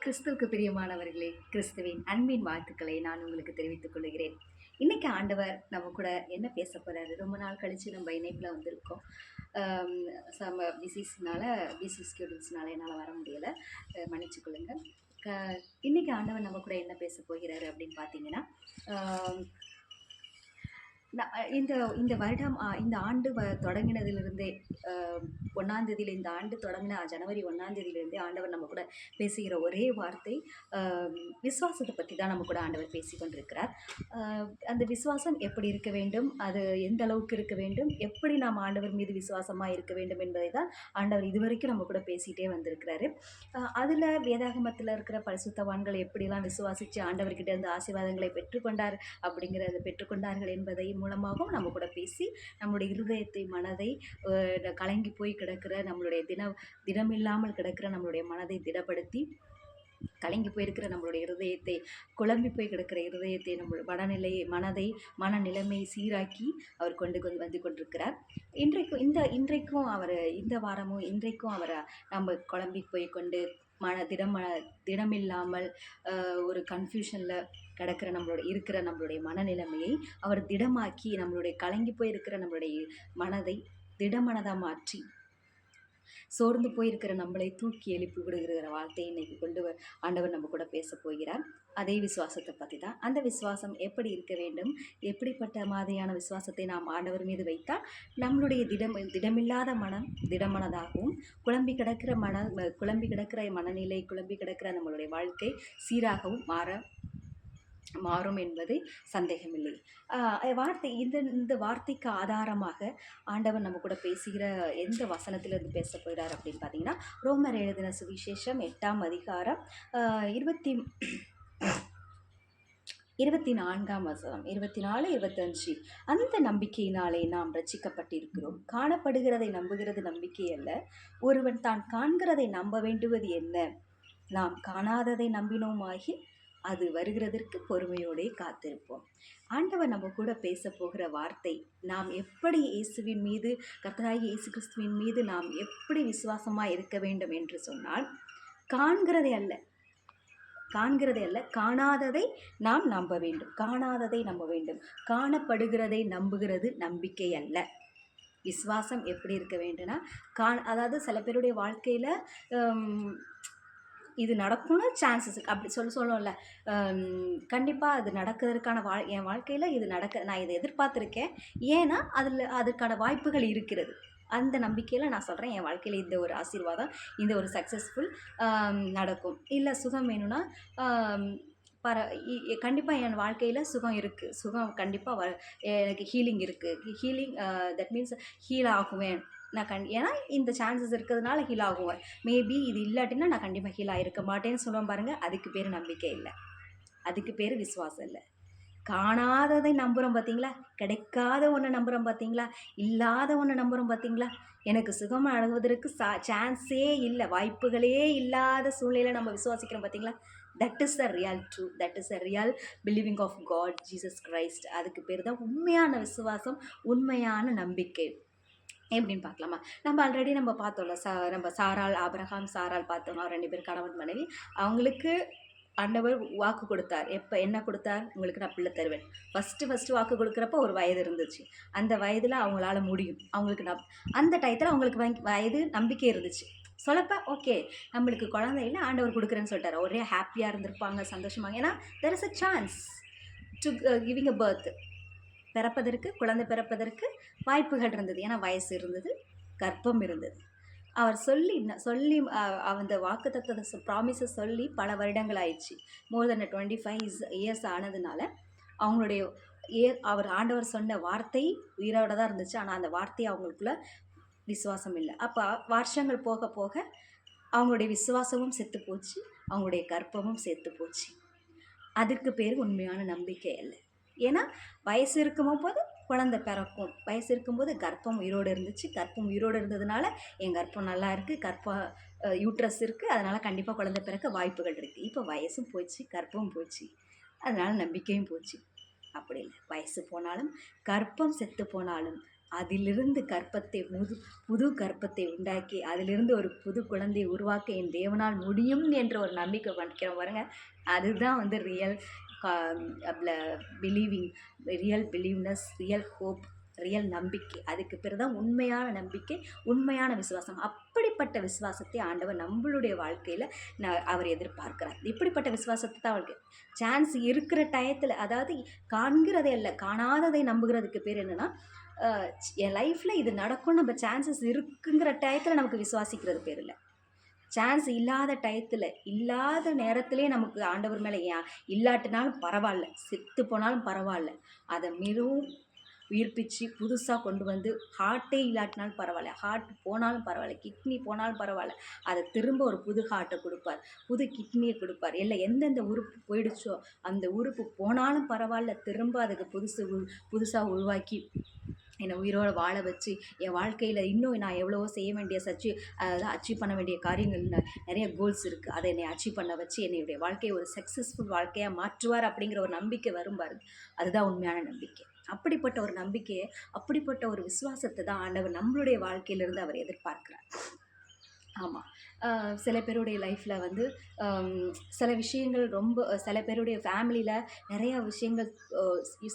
கிறிஸ்துவுக்கு பிரியமானவர்களே, கிறிஸ்துவின் அன்பின் வாழ்த்துக்களை நான் உங்களுக்கு தெரிவித்துக் கொள்கிறேன். இன்னைக்கு ஆண்டவர் நம்ம கூட என்ன பேச போறாரு? ரொம்ப நாள் கழிச்சு நம்ம இணைப்புல வந்திருக்கோம். அம் சம பிஸி ஸ்கெடியூல்ஸ்னால என்னால வர முடியல. மன்னிச்சுக்கொள்ளுங்க. க இன்னைக்கு ஆண்டவர் நம்ம கூட என்ன பேச போகிறாரு அப்படின்னு பார்த்தீங்கன்னா, அ ந இந்த இந்த வருடம் இந்த ஆண்டு தொடங்கினதிலிருந்தே, 1ஆம் தேதியில இந்த ஆண்டு தொடங்கின ஜனவரி 1ஆம் தேதியிலிருந்தே ஆண்டவர் நம்ம கூட பேசுகிற ஒரே வார்த்தை, அ விசுவாசத்தை பத்தி தான் நம்ம கூட ஆண்டவர் பேசிக் கொண்டிருக்கிறார். அ அந்த விசுவாசம் எப்படி இருக்க வேண்டும்? அது எந்த அளவுக்கு இருக்க வேண்டும்? எப்படி நாம் ஆண்டவர் மீது விசுவாசமா இருக்க வேண்டும் என்பதை தான் ஆண்டவர் இதுவரைக்கும் நம்ம கூட பேசிட்டே வந்திருக்கிறாரு. அதில வேதாகமத்தில இருக்கிற பரிசுத்தவான்கள் எப்படிலாம் விசுவாசிச்சு ஆண்டவர்கிட்ட இருந்து ஆசீர்வாதங்களை பெற்றுக்கொண்டார்கள் என்பதை மூலமாகவும் நம்ம கூட பேசி நம்மளுடைய இருதயத்தை, மனதை, கலங்கி போய் கிடக்கிற நம்மளுடைய திடமில்லாமல் கிடக்கிற நம்மளுடைய மனதை திடப்படுத்தி, கலங்கி போயிருக்கிற நம்மளுடைய இருதயத்தை, குழம்பி போய் கிடக்கிற இருதயத்தை, நம்ம மனநிலைமை சீராக்கி அவர் வந்து கொண்டிருக்கிறார். இன்றைக்கும் அவர், இந்த வாரமும் இன்றைக்கும் அவரை நம்ம குழம்பி போய் கொண்டு திடமில்லாமல் ஒரு கன்ஃபியூஷனில் இருக்கிற நம்மளுடைய மனநிலைமையை அவர் திடமாக்கி, நம்மளுடைய கலங்கி போய் இருக்கிற நம்மளுடைய மனதை திடமனதாக மாற்றி, சோர்ந்து போயிருக்கிற நம்மளை தூக்கி எழுப்பி விடுகிற வார்த்தையை இன்னைக்கு ஆண்டவர் நம்ம கூட பேச போகிறார். அதே விசுவாசத்தை பற்றி தான். அந்த விசுவாசம் எப்படி இருக்க வேண்டும்? எப்படிப்பட்ட மாதிரியான விசுவாசத்தை நாம் ஆண்டவர் மீது வைத்தால் நம்மளுடைய திடமில்லாத மனம் திடமனதாகவும், குழம்பி கிடக்கிற மனநிலை, குழம்பி கிடக்கிற நம்மளுடைய வாழ்க்கை சீராகவும் மாறும் என்பது சந்தேகமில்லை. இந்த வார்த்தைக்கு ஆதாரமாக ஆண்டவர் நம்ம கூட பேசுகிற எந்த வசனத்திலிருந்து பேச போகிறார் அப்படின்னு பார்த்தீங்கன்னா, ரோமர் எழுதின சுவிசேஷம் 8ஆம் அதிகாரம் 24ஆம் வசனம், 24, 25. அந்த நம்பிக்கையினாலே நாம் ரட்சிக்கப்பட்டிருக்கிறோம். காணப்படுகிறதை நம்புகிறது நம்பிக்கை அல்ல, ஒருவன் தான் காண்கிறதை நம்ப வேண்டுவது என்ன? நாம் காணாததை நம்பினோமாகி அது வருகிறதற்கு பொறுமையோடே காத்திருப்போம். ஆண்டவர் நம்ம கூட பேச போகிற வார்த்தை, நாம் எப்படி இயேசுவின் மீது, கர்த்தராகிய இயேசு கிறிஸ்துவின் மீது நாம் எப்படி விசுவாசமாக இருக்க வேண்டும் என்று சொன்னால், காண்கிறதை அல்ல, காணாததை நாம் நம்ப வேண்டும். காணப்படுகிறதை நம்புகிறது நம்பிக்கை அல்ல. விசுவாசம் எப்படி இருக்க வேண்டும்னா, அதாவது சில பேருடைய வாழ்க்கையில் இது நடக்கும்னு சான்சஸ் அப்படி சொல்லணும்ல. கண்டிப்பாக அது நடக்கிறதுக்கான என் வாழ்க்கையில் இது நான் இதை எதிர்பார்த்துருக்கேன், ஏன்னா அதுக்கான வாய்ப்புகள் இருக்கிறது. அந்த நம்பிக்கையில் நான் சொல்கிறேன், என் வாழ்க்கையில் இந்த ஒரு ஆசீர்வாதம், இந்த ஒரு சக்ஸஸ்ஃபுல் நடக்கும். இல்லை சுகம் வேணும்னா, கண்டிப்பாக என் வாழ்க்கையில் சுகம் இருக்குது, சுகம் கண்டிப்பாக எனக்கு ஹீலிங் இருக்குது, தட் மீன்ஸ் ஹீல் ஆகுவேன் நான் ஏன்னா இந்த சான்சஸ் இருக்கிறதுனால ஹீல் ஆகுவேன். மேபி இது இல்லாட்டினா நான் கண்டிப்பாக ஹீல் ஆகிருக்க மாட்டேன்னு சொல்லுவேன் பாருங்கள். அதுக்கு பேர் நம்பிக்கை இல்லை, அதுக்கு பேர் விசுவாசம் இல்லை. காணாததை நம்புகிறோம் பார்த்தீங்களா, கிடைக்காத ஒன்று நம்புகிறோம் பார்த்தீங்களா, இல்லாத ஒன்று நம்புகிறோம் பார்த்தீங்களா. எனக்கு சுகம் அடைவதற்கு சான்ஸே இல்லை, வாய்ப்புகளே இல்லாத சூழ்நிலையில் நம்ம விசுவாசிக்கிறோம் பார்த்தீங்களா. That is the real true, that is the real believing of God Jesus Christ. அதுக்கு பேர் தான் உண்மையான விசுவாசம், உண்மையான நம்பிக்கை. எப்படின்னு பார்க்கலாமா? நம்ம ஆல்ரெடி பார்த்தோம்ல, நம்ம ஆபிரகாம் சாராள் பார்த்தோம். 2 பேர் கணவன் மனைவி. அவங்களுக்கு ஆண்டவர் வாக்கு கொடுத்தார். என்ன கொடுத்தார்? உங்களுக்கு நான் பிள்ளை தருவேன். ஃபஸ்ட்டு வாக்கு கொடுக்குறப்ப ஒரு வயது இருந்துச்சு. அந்த வயதில் அவங்களால முடியும். அவங்களுக்கு அந்த டயத்தில் அவங்களுக்கு வயது நம்பிக்கை இருந்துச்சு. சொல்லப்போ ஓகே, நம்மளுக்கு குழந்தை இல்லை, ஆண்டவர் கொடுக்குறேன்னு சொல்லிட்டார். ஒரே ஹாப்பியாக இருந்திருப்பாங்க, சந்தோஷமாக. ஏன்னா there is a chance to giving a birth. குழந்தை பிறப்பதற்கு வாய்ப்புகள் இருந்தது. ஏன்னா வயசு இருந்தது, கர்ப்பம் இருந்தது. அவர் சொல்லி அந்த வாக்குத்தத்தத்தை ப்ராமிஸை சொல்லி பல வருடங்கள் ஆயிடுச்சு. மோர் தென் 25 இயர்ஸ் ஆனதுனால அவங்களுடைய அவர் ஆண்டவர் சொன்ன வார்த்தை உயிரோட தான் இருந்துச்சு. ஆனால் அந்த வார்த்தை அவங்களுக்குள்ள விசுவாசம் இல்லை. அப்போ வருஷங்கள் போக போக அவங்களுடைய விசுவாசமும் செத்து போச்சு, அவங்களுடைய கர்ப்பமும் செத்து போச்சு. அதுக்கு பேர் உண்மையான நம்பிக்கை இல்லை. ஏன்னா வயசு இருக்கும்போது குழந்தை பிறக்கும், வயசு இருக்கும்போது கர்ப்பம் உயிரோடு இருந்துச்சு. கர்ப்பம் உயிரோடு இருந்ததுனால என் கர்ப்பம் நல்லா இருக்குது, யூட்ரஸ் இருக்குது, அதனால் கண்டிப்பாக குழந்தை பிறக்க வாய்ப்புகள் இருக்குது. இப்போ வயசும் போச்சு, கர்ப்பமும் போச்சு, அதனால் நம்பிக்கையும் போச்சு. அப்படி இல்லை, வயசு போனாலும் கர்ப்பம் செத்து போனாலும் அதிலிருந்து புது கற்பத்தை உண்டாக்கி அதிலிருந்து ஒரு புது குழந்தையை உருவாக்க என் தேவனால் முடியும் என்ற ஒரு நம்பிக்கை பண்ணிக்கிறோம் பாருங்க. அதுதான் வந்து real believing, real believeness, real hope, real நம்பிக்கை. அதுக்கு பிறகு தான் உண்மையான நம்பிக்கை, உண்மையான விசுவாசம். அப்படிப்பட்ட விசுவாசத்தை ஆண்டவர் நம்மளுடைய வாழ்க்கையில் அவர் எதிர்பார்க்கிறார். இப்படிப்பட்ட விசுவாசத்தை தான் அவருக்கு சான்ஸ் இருக்கிற டயத்தில், அதாவது காண்கிறதே அல்ல காணாததை நம்புகிறதுக்கு பேர் என்னென்னா, என் லைஃப்பில் இது நடக்கும் நம்ம சான்சஸ் இருக்குங்கிற டயத்தில் நமக்கு விசுவாசிக்கிறது பேர் இல்லை. சான்ஸ் இல்லாத டயத்தில், இல்லாத நேரத்திலே நமக்கு ஆண்டவர் மேலே இல்லாட்டினாலும் பரவாயில்ல, செத்து போனாலும் பரவாயில்ல, அதை மிகவும் உயிர்ப்பிச்சு புதுசாக கொண்டு வந்து, ஹார்ட்டே இல்லாட்டினாலும் பரவாயில்ல, ஹார்ட் போனாலும் பரவாயில்ல, கிட்னி போனாலும் பரவாயில்ல, அதை திரும்ப ஒரு புது ஹார்ட்டை கொடுப்பார், புது கிட்னியை கொடுப்பார். இல்லை எந்தெந்த உறுப்பு போயிடுச்சோ அந்த உறுப்பு போனாலும் பரவாயில்ல, திரும்ப அதுக்கு புதுசாக உருவாக்கி என்னை உயிரோடு வாழ வச்சு, என் வாழ்க்கையில் இன்னும் நான் எவ்வளவோ செய்ய வேண்டிய அச்சீவ் பண்ண வேண்டிய காரியங்கள் நிறைய கோல்ஸ் இருக்குது. அதை என்னை அச்சீவ் பண்ண வச்சு என்னுடைய வாழ்க்கையை ஒரு சக்ஸஸ்ஃபுல் வாழ்க்கையாக மாற்றுவார் அப்படிங்கிற ஒரு நம்பிக்கை வரும் பாருங்க. அதுதான் உண்மையான நம்பிக்கை. அப்படிப்பட்ட ஒரு நம்பிக்கையை, அப்படிப்பட்ட ஒரு விசுவாசத்தை தான் ஆண்டவர் நம்மளுடைய வாழ்க்கையிலிருந்து அவர் எதிர்பார்க்கிறார். ஆமாம், சில பேருடைய லைஃப்பில் வந்து சில விஷயங்கள் ரொம்ப, சில பேருடைய ஃபேமிலியில் நிறையா விஷயங்கள்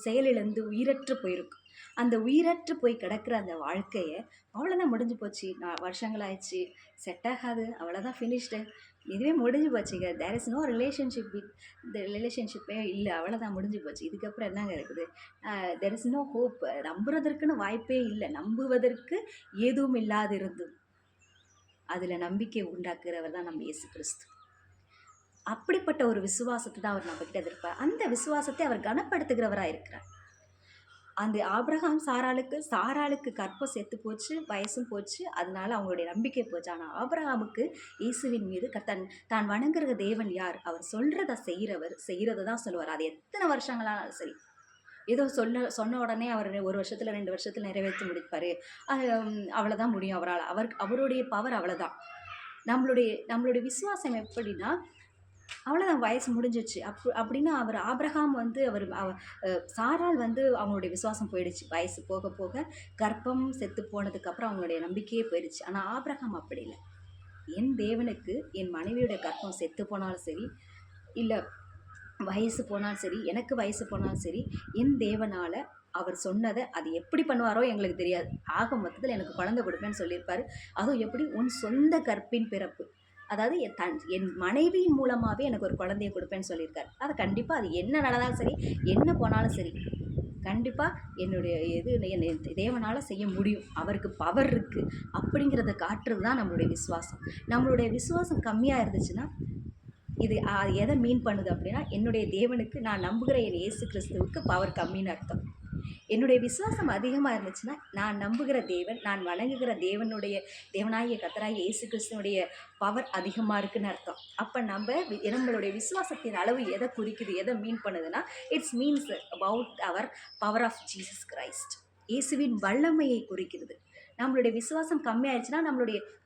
செயலிழந்து உயிரற்று போயிருக்கு. அந்த உயிரற்று போய் கிடக்கிற அந்த வாழ்க்கையை, அவ்வளோதான் முடிஞ்சு போச்சு, வருஷங்கள் ஆயிடுச்சு, செட் ஆகாது, அவ்வளோதான் ஃபினிஷ்டு, இதுவே முடிஞ்சு போச்சுங்க, there is no relationship with ரிலேஷன்ஷிப்பே இல்லை, அவ்வளோதான் முடிஞ்சு போச்சு, இதுக்கப்புறம் என்னங்க இருக்குது, தேர் இஸ் நோ ஹோப், நம்புறதற்குன்னு வாய்ப்பே இல்லை, நம்புவதற்கு எதுவும் இல்லாது இருந்தும் அதில் நம்பிக்கை உண்டாக்குறவர் தான் நம்ம இயேசு கிறிஸ்து. அப்படிப்பட்ட ஒரு விசுவாசத்தை தான் அவர் நம்மக்கிட்ட எதிர்ப்பார். அந்த விசுவாசத்தை அவர் கனப்படுத்துகிறவராக இருக்கிறார். அந்த ஆபிரகாம் சாராளுக்கு கற்பம் செத்து போச்சு, வயசும் போச்சு, அதனால அவங்களுடைய நம்பிக்கை போச்சு. ஆனால் ஆபிரகாமுக்கு இயேசுவின் மீது தான் வணங்குற தேவன் யார், அவர் சொல்கிறத செய்கிறத தான் சொல்லுவார். அது எத்தனை வருஷங்களானாலும் சரி, ஏதோ சொன்ன உடனே அவர் 1 வருஷத்தில் 2 வருஷத்தில் நிறைவேற்றி முடிப்பார், அவ்வளோதான் முடியும் அவரால். அவருடைய பவர் அவ்வளோதான். நம்மளுடைய விசுவாசம் எப்படின்னா, அவ்வளோதான், வயசு முடிஞ்சிச்சு அப்படின்னு ஆபிரகாம் வந்து சாராள் வந்து அவங்களுடைய விசுவாசம் போயிடுச்சு. வயசு போக போக கர்ப்பம் செத்து போனதுக்கப்புறம் அவங்களுடைய நம்பிக்கையே போயிடுச்சு. ஆனால் ஆபிரகாம் அப்படி இல்லை. என் தேவனுக்கு என் மனைவியோட கர்ப்பம் செத்து போனாலும் சரி, இல்லை வயசு போனாலும் சரி, எனக்கு வயசு போனாலும் சரி, என் தேவனால் அவர் சொன்னதை அது எப்படி பண்ணுவாரோ எங்களுக்கு தெரியாது. ஆக மொத்தத்தில் எனக்கு குழந்தை கொடுப்பேன்னு சொல்லியிருப்பார். அதுவும் எப்படி, உன் சொந்த கற்பின் பிறப்பு, அதாவது என் மனைவியின் மூலமாகவே எனக்கு ஒரு குழந்தைய கொடுப்பேன்னு சொல்லியிருக்காரு. அது கண்டிப்பாக, அது என்ன நடந்தாலும் சரி, என்ன போனாலும் சரி, கண்டிப்பாக என்னுடைய தேவனால் செய்ய முடியும், அவருக்கு பவர் இருக்குது அப்படிங்கிறத காட்டுறது தான் நம்மளுடைய விசுவாசம். நம்மளுடைய விசுவாசம் கம்மியாக இருந்துச்சுன்னா, இது எதை மீன் பண்ணுது அப்படின்னா, என்னுடைய தேவனுக்கு, நான் நம்புகிற என் இயேசு கிறிஸ்துவுக்கு பவர் கம்மின்னு அர்த்தம். என்னுடைய விசுவாசம் அதிகமாக இருந்துச்சுன்னா, நான் நம்புகிற தேவன், நான் வணங்குகிற தேவனாகிய கர்த்தராகிய இயேசு கிறிஸ்துவனுடைய பவர் அதிகமாக இருக்குன்னு அர்த்தம். அப்போ நம்மளுடைய விசுவாசத்தின் அளவு எதை குறிக்குது, எதை மீன் பண்ணுதுன்னா, it's means about our power of Jesus Christ. இயேசுவின் வல்லமையை குறிக்கிறது. நம்மளுடைய விசுவாசம் கம்மியாயிடுச்சுன்னா,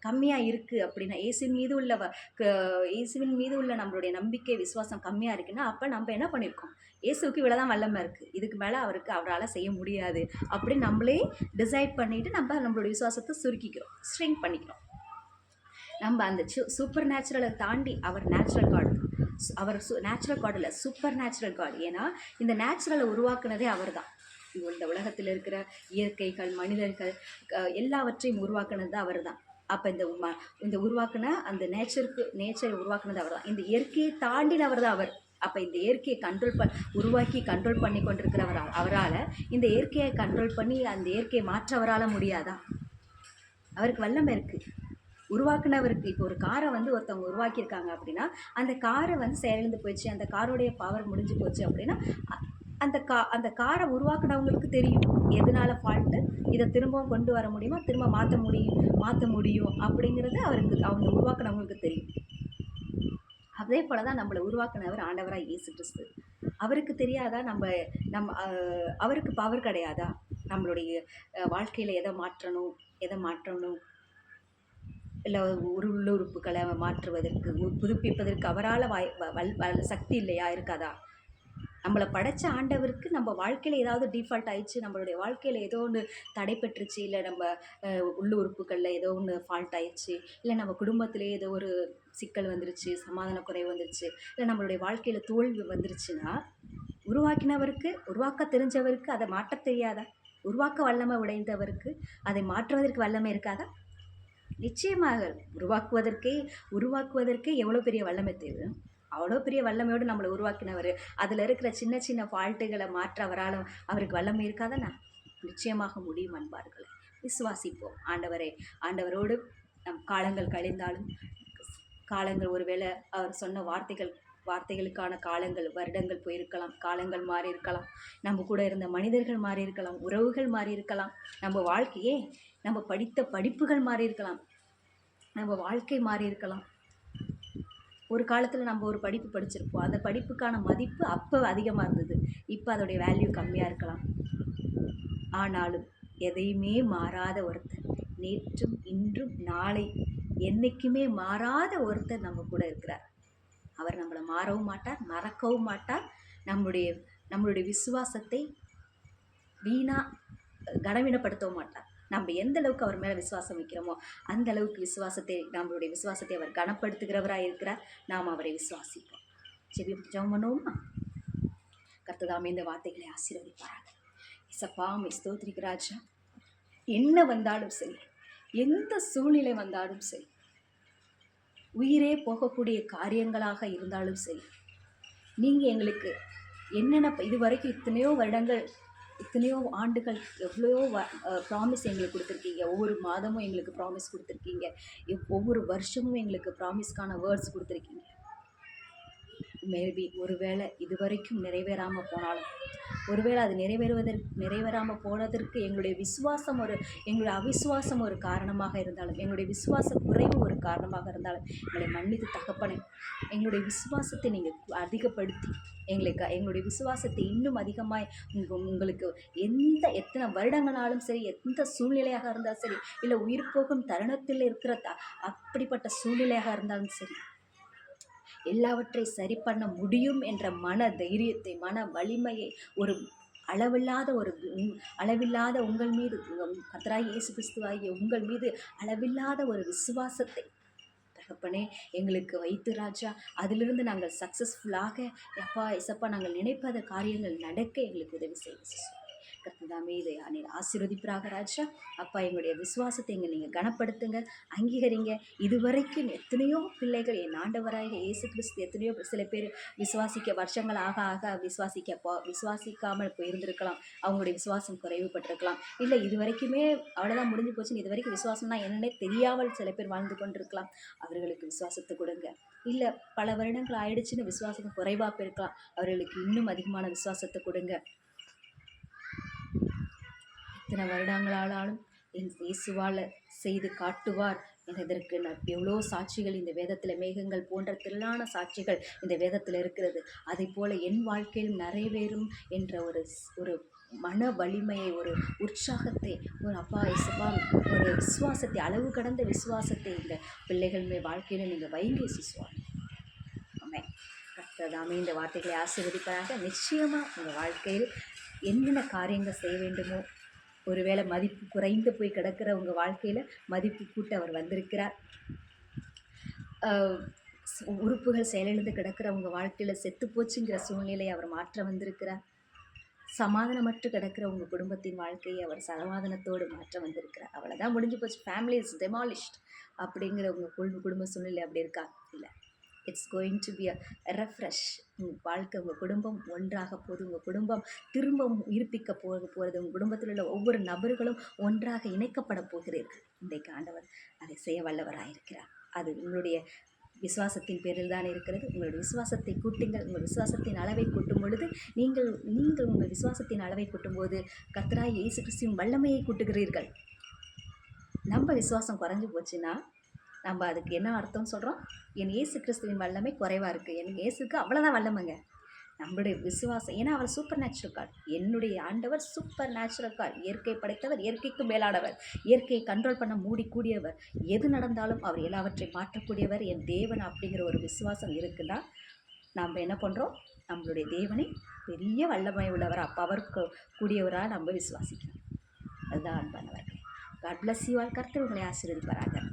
கம்மியாக இருக்குது அப்படின்னா, இயேசுவின் மீது உள்ள நம்மளுடைய நம்பிக்கை, விசுவாசம் கம்மியாக இருக்குன்னா, அப்போ நம்ம என்ன பண்ணியிருக்கோம், இயேசுவுக்கு இவ்வளோ தான் வல்லமை இருக்குது, இதுக்கு மேலே அவரால் செய்ய முடியாது அப்படின்னு நம்மளே டிசைட் பண்ணிவிட்டு நம்மளுடைய விசுவாசத்தை சுருக்கிக்கிறோம், ஸ்ட்ரிங்க் பண்ணிக்கிறோம். நம்ம அந்த சூப்பர் நேச்சுரலை தாண்டி அவர் நேச்சுரல் காட், அவர் நேச்சுரல் காட் இல்லை, சூப்பர் நேச்சுரல் காட். ஏன்னா இந்த நேச்சுரலை உருவாக்குனதே அவர் தான். இந்த உலகத்தில் இருக்கிற இயற்கைகள், மனிதர்கள் எல்லாவற்றையும் உருவாக்குனது அவர் தான். அப்போ இந்த உருவாக்குன அந்த நேச்சரை உருவாக்குனது அவர் தான். இந்த இயற்கையை தாண்டினவர் தான் அவர். அப்போ இந்த இயற்கையை உருவாக்கி கண்ட்ரோல் பண்ணி கொண்டிருக்கிறவர் அவரால். இந்த இயற்கையை கண்ட்ரோல் பண்ணி அந்த இயற்கையை மாற்ற அவரால் முடியாதா? அவருக்கு வல்லமை இருக்குது, உருவாக்குனவருக்கு. இப்போ ஒரு காரை வந்து ஒருத்தவங்க உருவாக்கியிருக்காங்க அப்படின்னா, அந்த காரை வந்து செயலிழந்து போயிடுச்சு, அந்த காரோடைய பவர் முடிஞ்சு போச்சு அப்படின்னா, அந்த காரை உருவாக்குனவங்களுக்கு தெரியும் எதனால ஃபால்ட்டு, இதை திரும்பவும் கொண்டு வர முடியுமா, திரும்ப மாற்ற முடியும் அப்படிங்கிறது அவங்க உருவாக்குனவங்களுக்கு தெரியும். அதே போல தான் நம்மளை உருவாக்குனவர் ஆண்டவராக இயேசு கிறிஸ்து. அவருக்கு தெரியாதா அவருக்கு பவர் கிடையாதா நம்மளுடைய வாழ்க்கையில் எதை மாற்றணும், இல்லை உள்ளுறுப்புகளை மாற்றுவதற்கு, புதுப்பிப்பதற்கு அவரால் சக்தி இல்லையா, இருக்காதா? நம்மளை படைச்ச ஆண்டவருக்கு நம்ம வாழ்க்கையில் ஏதாவது டிஃபால்ட் ஆயிடுச்சு, நம்மளுடைய வாழ்க்கையில் ஏதோ ஒன்று தடைப்பட்டுருச்சு, இல்லை நம்ம உள்ளுறுப்புகளில் ஏதோ ஒன்று ஃபால்ட் ஆயிடுச்சு, இல்லை நம்ம குடும்பத்திலே ஏதோ ஒரு சிக்கல் வந்துருச்சு, சமாதான குறைவு வந்துருச்சு, இல்லை நம்மளுடைய வாழ்க்கையில் தோல்வி வந்துருச்சுன்னா, உருவாக்கினவருக்கு, உருவாக்க தெரிஞ்சவருக்கு அதை மாற்ற தெரியாதா? உருவாக்க வல்லமை உடைந்தவருக்கு அதை மாற்றுவதற்கு வல்லமை இருக்காதா? நிச்சயமாக. உருவாக்குவதற்கே எவ்வளோ பெரிய வல்லமை தேவை. அவ்வளோ பெரிய வல்லமையோடு நம்மளை உருவாக்கினவர், அதில் இருக்கிற சின்ன சின்ன ஃபால்ட்டுகளை மாற்ற அவருக்கு வல்லமை இருக்காதானே? நிச்சயமாக முடியும் அன்பார்களே. விசுவாசிப்போம் ஆண்டவரே. ஆண்டவரோடு நம் காலங்கள் கழிந்தாலும், காலங்கள் ஒருவேளை அவர் சொன்ன வார்த்தைகளுக்கான காலங்கள், வருடங்கள் போயிருக்கலாம், காலங்கள் மாறி இருக்கலாம், நம்ம கூட இருந்த மனிதர்கள் மாறி இருக்கலாம், உறவுகள் மாறி இருக்கலாம், நம்ம வாழ்க்கையே, நம்ம படித்த படிப்புகள் மாறி இருக்கலாம், நம்ம வாழ்க்கை மாறி இருக்கலாம். ஒரு காலத்தில் நம்ம ஒரு படிப்பு படிச்சிருப்போம், அந்த படிப்புக்கான மதிப்பு அப்போ அதிகமாக இருந்தது, இப்போ அதோடைய வேல்யூ கம்மியாக இருக்கலாம். ஆனாலும் எதையுமே மாறாத ஒருத்தர், நேற்றும் இன்றும் நாளை என்றைக்குமே மாறாத ஒருத்தர் நம்ம கூட இருக்கிறார். அவர் நம்மளை மாறவும் மாட்டார், மறக்கவும் மாட்டார். நம்மளுடைய விசுவாசத்தை கனவீனப்படுத்தவும் மாட்டார். நம்ம எந்த அளவுக்கு அவர் மேலே விசுவாசம் வைக்கிறோமோ அந்த அளவுக்கு நம்மளுடைய விசுவாசத்தை அவர் கனப்படுத்துகிறவராக இருக்கிறார். நாம் அவரை விசுவாசிப்போம். ஜெபம் பண்ணுவோமா? கர்த்ததாமே இந்த வார்த்தைகளை ஆசீர்வதிப்பாராக. இசப்பா மை ஸ்தோத்திரிக்க ராஜா. என்ன வந்தாலும் சரி, எந்த சூழ்நிலை வந்தாலும் சரி, உயிரே போகக்கூடிய காரியங்களாக இருந்தாலும் சரி, நீங்கள் எங்களுக்கு என்னென்ன இதுவரைக்கும் இத்தனையோ வருடங்கள், இத்தனையோ ஆண்டுகள், எவ்வளோ ப்ராமிஸ் எங்களுக்கு கொடுத்துருக்கீங்க. ஒவ்வொரு மாதமும் எங்களுக்கு ப்ராமிஸ் கொடுத்துருக்கீங்க. ஒவ்வொரு வருஷமும் எங்களுக்கு ப்ராமிஸ்க்கான வேர்ட்ஸ் கொடுத்துருக்கீங்க. மேபி ஒருவேளை இதுவரைக்கும் நிறைவேறாமல் போனாலும், ஒருவேளை அது நிறைவேறாமல் போனதற்கு எங்களுடைய அவிசுவாசம் ஒரு காரணமாக இருந்தாலும், எங்களுடைய விசுவாச குறைவு ஒரு காரணமாக இருந்தாலும், எங்களை மன்னித்து தகப்பனே. எங்களுடைய விசுவாசத்தை நீங்கள் அதிகப்படுத்தி எங்களுடைய விசுவாசத்தை இன்னும் அதிகமாய் உங்களுக்கு எத்தனை வருடங்களாலும் சரி, எந்த சூழ்நிலையாக இருந்தாலும் சரி, இல்லை உயிர் போகும் தருணத்தில் இருக்கிற அப்படிப்பட்ட சூழ்நிலையாக இருந்தாலும் சரி, எல்லாவற்றை சரி பண்ண முடியும் என்ற மன தைரியத்தை, மன வலிமையை, ஒரு அளவில்லாத உங்கள் மீது, கர்த்தராகிய இயேசு கிறிஸ்துவாகிய உங்கள் மீது அளவில்லாத ஒரு விசுவாசத்தை தகப்பனே எங்களுக்கு வைத்து ராஜா, அதிலிருந்து நாங்கள் சக்ஸஸ்ஃபுல்லாக எசப்பா நாங்கள் நினைப்பத காரியங்கள் நடக்க எங்களுக்கு உதவி செய்து கர்த்ததாமே இதை ஆசீர்வதிப்பாராக ராஜா. அப்பா, எங்களுடைய விசுவாசத்தை நீங்கள் கனப்படுத்துங்க, அங்கீகரிங்க. இதுவரைக்கும் எத்தனையோ பிள்ளைகள், என் ஆண்டவராகிய இயேசு கிறிஸ்து எத்தனையோ சில பேர் விசுவாசிக்க வருஷங்கள் ஆக விசுவாசிக்காமல் போயிருந்திருக்கலாம். அவங்களுடைய விசுவாசம் குறைவுபட்டிருக்கலாம். இல்லை இது வரைக்குமே அவ்வளோதான் முடிஞ்சு போச்சுன்னு இது வரைக்கும் விசுவாசம்னா என்னன்னே தெரியாமல் சில பேர் வாழ்ந்து கொண்டிருக்கலாம். அவர்களுக்கு விசுவாசத்தை கொடுங்க. இல்லை பல வருடங்கள் ஆயிடுச்சுன்னு விசுவாசம் குறைவாக போயிருக்கலாம். அவர்களுக்கு இன்னும் அதிகமான விசுவாசத்தை கொடுங்க. இத்தனை வருடங்களாலும் என் இயேசுவால் செய்து காட்டுவார் என்பதற்கு எவ்வளோ சாட்சிகள் இந்த வேதத்தில், மேகங்கள் போன்ற திரளான சாட்சிகள் இந்த வேதத்தில் இருக்கிறது. அதை போல் என் வாழ்க்கையில் நிறைவேறும் என்ற ஒரு மன வலிமையை, ஒரு உற்சாகத்தை, ஒரு ஒரு விசுவாசத்தை, அளவு கடந்த விசுவாசத்தை இந்த பிள்ளைகள் வாழ்க்கையில் நீங்கள் வைங்க சிசுவாங்க. ஆமென். கர்த்தர் இந்த வார்த்தைகளை ஆசீர்வதிப்பதாக. நிச்சயமாக உங்கள் வாழ்க்கையில் என்னென்ன காரியங்கள் செய்ய வேண்டுமோ, ஒருவேளை மதிப்பு குறைந்து போய் கிடக்கிற உங்கள் வாழ்க்கையில் மதிப்பு கூட்ட அவர் வந்திருக்கிறார். உறுப்புகள் செயலிழந்து கிடக்கிற உங்கள் வாழ்க்கையில் செத்து போச்சுங்கிற சூழ்நிலையை அவர் மாற்ற வந்திருக்கிறார். சமாதானமற்று கிடக்கிற உங்கள் குடும்பத்தின் வாழ்க்கையை அவர் சமாதானத்தோடு மாற்ற வந்திருக்கிறார். அவ்வளோதான், முடிஞ்சு போச்சு, ஃபேமிலி இஸ் டெமாலிஷ்ட் அப்படிங்கிற உங்கள் குடும்ப சூழ்நிலை அப்படி இருக்கா? இல்லை, it's going to be a refresh. உங்கள் வாழ்க்கை, உங்கள் குடும்பம் ஒன்றாக போகுது. உங்கள் குடும்பம் திரும்பவும் உயிர்ப்பிக்க போகிறது. உங்கள் குடும்பத்தில் உள்ள ஒவ்வொரு நபர்களும் ஒன்றாக இணைக்கப்பட போகிறீர்கள். இன்றைக்கு ஆண்டவர் அதை செய்ய வல்லவராயிருக்கிறார். அது உங்களுடைய விசுவாசத்தின் பேரில் தான் இருக்கிறது. உங்களுடைய விசுவாசத்தை கூட்டுங்கள். உங்கள் விசுவாசத்தின் அளவை கூட்டும் பொழுது நீங்கள் உங்கள் விசுவாசத்தின் அளவை கூட்டும்போது கர்த்தராகிய இயேசு கிறிஸ்துவின் வல்லமையை கூட்டுகிறீர்கள். நம்ம விசுவாசம் குறைஞ்சி போச்சுன்னா நம்ம அதுக்கு என்ன அர்த்தம் சொல்கிறோம்? என் இயேசு கிறிஸ்துவின் வல்லமை குறைவாக இருக்குது, என் இயேசுக்கு அவ்வளோதான் வல்லமைங்க. நம்மளுடைய விசுவாசம், ஏன்னா அவர் சூப்பர் நேச்சுரல் காட். என்னுடைய ஆண்டவர் சூப்பர் நேச்சுரல் காட். இயற்கை படைத்தவர், இயற்கைக்கு மேலானவர், இயற்கையை கண்ட்ரோல் பண்ண கூடியவர். எது நடந்தாலும் அவர் எல்லாவற்றையும் மாற்றக்கூடியவர் என் தேவன் அப்படிங்கிற ஒரு விசுவாசம் இருக்குன்னா நம்ம என்ன பண்ணுறோம்? நம்மளுடைய தேவனை பெரிய வல்லமை உள்ளவர் பவருக்கு கூடியவராக நம்ம விசுவாசிக்கணும். அதுதான் அன்பானவர்களே. God bless you all. கர்த்தர் உங்களை ஆசீர்வதிப்பாராக.